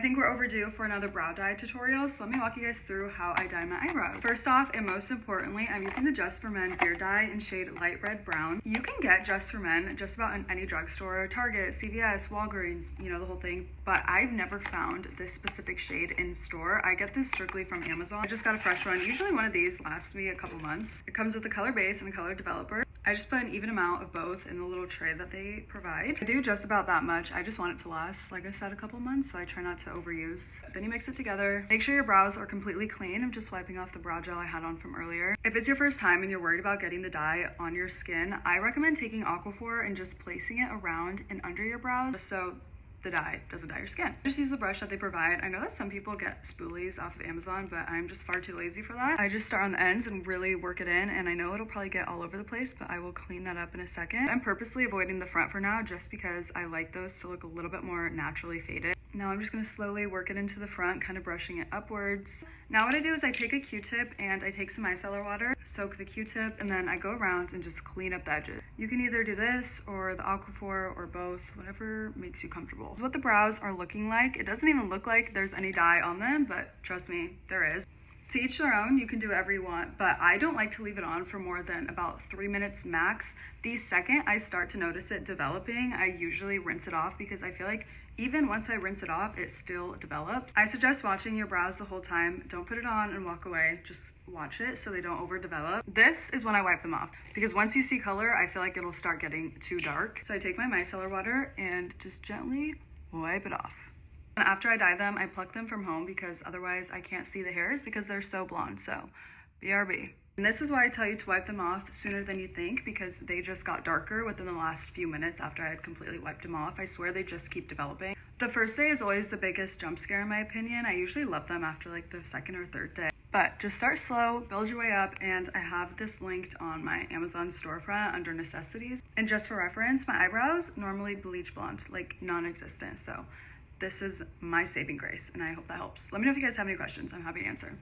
I think we're overdue for another brow dye tutorial, so let me walk you guys through how I dye my eyebrows. First off, and most importantly, I'm using the Just For Men beard dye in shade light red brown. You can get Just For Men just about in any drugstore, Target, CVS, Walgreens, you know, the whole thing, but I've never found this specific shade in store. I get this strictly from Amazon. I just got a fresh one. Usually one of these lasts me a couple months. It comes with a color base and a color developer. I just put an even amount of both in the little tray that they provide. I do just about that much. I just want it to last, like I said, a couple months, so I try not to overuse. Then you mix it together. Make sure your brows are completely clean. I'm just wiping off the brow gel I had on from earlier. If it's your first time and you're worried about getting the dye on your skin, I recommend taking Aquaphor and just placing it around and under your brows so the dye doesn't dye your skin. Just use the brush that they provide. I know that some people get spoolies off of Amazon, but I'm just far too lazy for that. I just start on the ends and really work it in, and I know it'll probably get all over the place, but I will clean that up in a second. I'm purposely avoiding the front for now just because I like those to look a little bit more naturally faded. Now I'm just gonna slowly work it into the front, kind of brushing it upwards. Now what I do is I take a Q-tip and I take some micellar water, soak the Q-tip, and then I go around and just clean up the edges. You can either do this or the Aquaphor or both, whatever makes you comfortable. So what the brows are looking like, it doesn't even look like there's any dye on them, but trust me, there is. To each their own, you can do whatever you want, but I don't like to leave it on for more than about 3 minutes max. The second I start to notice it developing, I usually rinse it off because I feel like even once I rinse it off, it still develops. I suggest watching your brows the whole time. Don't put it on and walk away. Just watch it so they don't overdevelop. This is when I wipe them off because once you see color, I feel like it'll start getting too dark. So I take my micellar water and just gently wipe it off. And after I dye them, I pluck them from home because otherwise I can't see the hairs because they're so blonde. So BRB. And this is why I tell you to wipe them off sooner than you think, because they just got darker within the last few minutes after I had completely wiped them off. I swear they just keep developing. The first day is always the biggest jump scare in my opinion. I usually love them after like the second or third day. But just start slow, build your way up, and I have this linked on my Amazon storefront under necessities. And just for reference, my eyebrows normally bleach blonde, like non-existent. So this is my saving grace, and I hope that helps. Let me know if you guys have any questions. I'm happy to answer.